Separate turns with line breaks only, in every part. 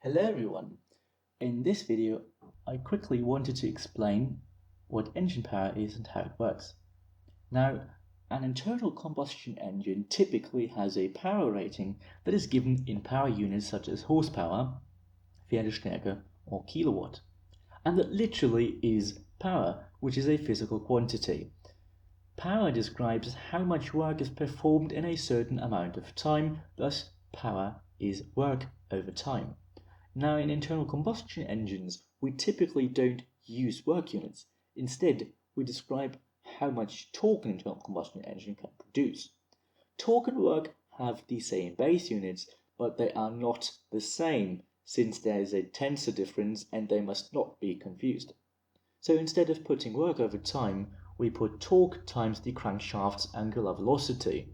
Hello everyone. In this video, I quickly wanted to explain what engine power is and how it works. Now, an internal combustion engine typically has a power rating that is given in power units such as horsepower, Pferdestärke, or kilowatt, and that literally is power, which is a physical quantity. Power describes how much work is performed in a certain amount of time, thus power is work over time. Now, in internal combustion engines, we typically don't use work units. Instead, we describe how much torque an internal combustion engine can produce. Torque and work have the same base units, but they are not the same since there is a tensor difference and they must not be confused. So instead of putting work over time, we put torque times the crankshaft's angular velocity.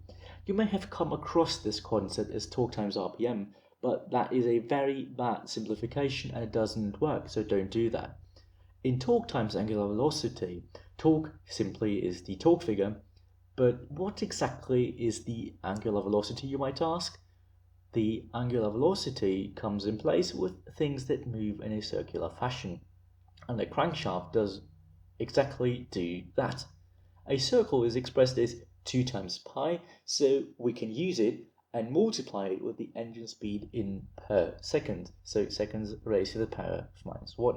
You may have come across this concept as torque times RPM, but that is a very bad simplification and it doesn't work, so don't do that. In torque times angular velocity, torque simply is the torque figure, but what exactly is the angular velocity, you might ask? The angular velocity comes in place with things that move in a circular fashion, and the crankshaft does exactly do that. A circle is expressed as 2 times pi, so we can use it and multiply it with the engine speed in per second, so seconds raised to the power of minus 1.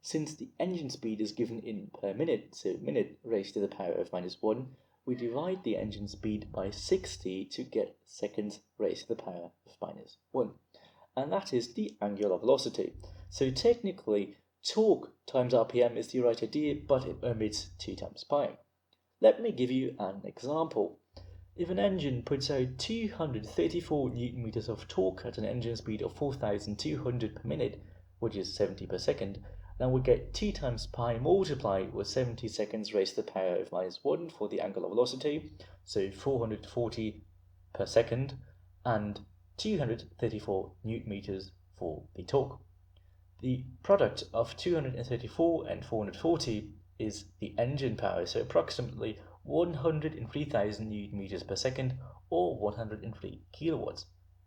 Since the engine speed is given in per minute, so minute raised to the power of minus 1, we divide the engine speed by 60 to get seconds raised to the power of minus 1. And that is the angular velocity. So technically, torque times RPM is the right idea, but it omits 2 times pi. Let me give you an example. If an engine puts out 234 Newton meters of torque at an engine speed of 4,200 per minute, which is 70 per second, then we get 2 times pi multiplied with 70 seconds raised to the power of minus 1 for the angular velocity, so 440 per second, and 234 Newton meters for the torque. The product of 234 and 440 is the engine power, so approximately 103,000 Newton meters per second or 103 kilowatts.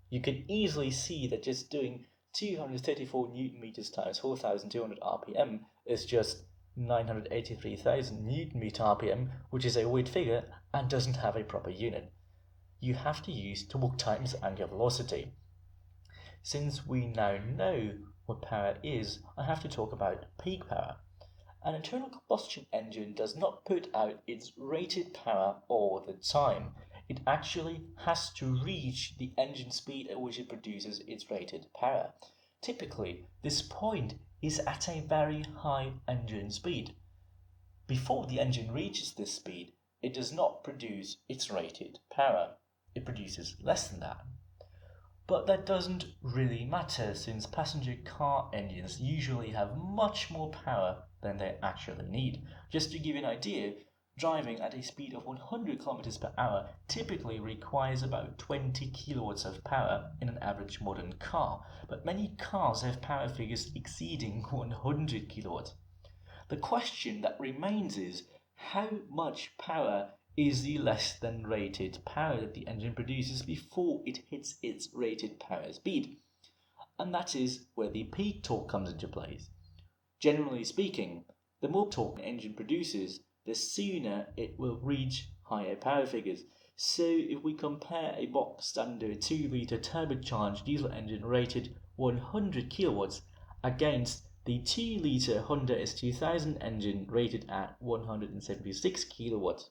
You can easily see that just doing 234 Newton meters times 4,200 RPM is just 983,000 Newton meter RPM, which is a weird figure and doesn't have a proper unit. You have to use torque times angular velocity. Since we now know what power is, I have to talk about peak power. An internal combustion engine does not put out its rated power all the time. It actually has to reach the engine speed at which it produces its rated power. Typically, this point is at a very high engine speed. Before the engine reaches this speed, it does not produce its rated power. It produces less than that. But that doesn't really matter since passenger car engines usually have much more power than they actually need. Just to give you an idea, driving at a speed of 100 km per hour typically requires about 20 kilowatts of power in an average modern car, but many cars have power figures exceeding 100 kilowatts. The question that remains is, how much power is the less than rated power that the engine produces before it hits its rated power speed? And that is where the peak torque comes into place. Generally speaking, the more torque an engine produces, the sooner it will reach higher power figures. So if we compare a box standard 2-liter turbocharged diesel engine rated 100 kilowatts against the 2-liter Honda S2000 engine rated at 176 kilowatts,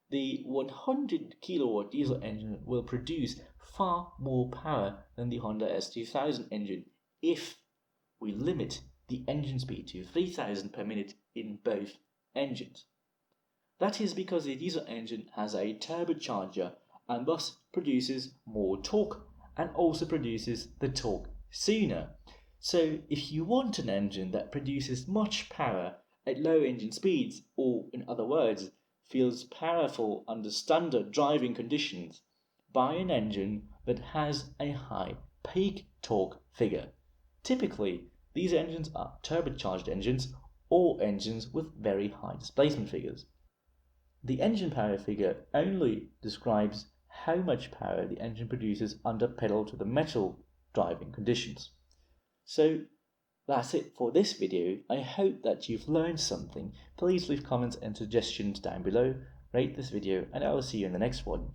the 100 kilowatt diesel engine will produce far more power than the Honda S2000 engine if we limit the engine speed to 3,000 per minute in both engines. That is because the diesel engine has a turbocharger and thus produces more torque and also produces the torque sooner. So if you want an engine that produces much power at low engine speeds, or in other words, feels powerful under standard driving conditions, buy an engine that has a high peak torque figure. Typically, these engines are turbocharged engines or engines with very high displacement figures. The engine power figure only describes how much power the engine produces under pedal to the metal driving conditions. So that's it for this video. I hope that you've learned something. Please leave comments and suggestions down below, rate this video, and I will see you in the next one.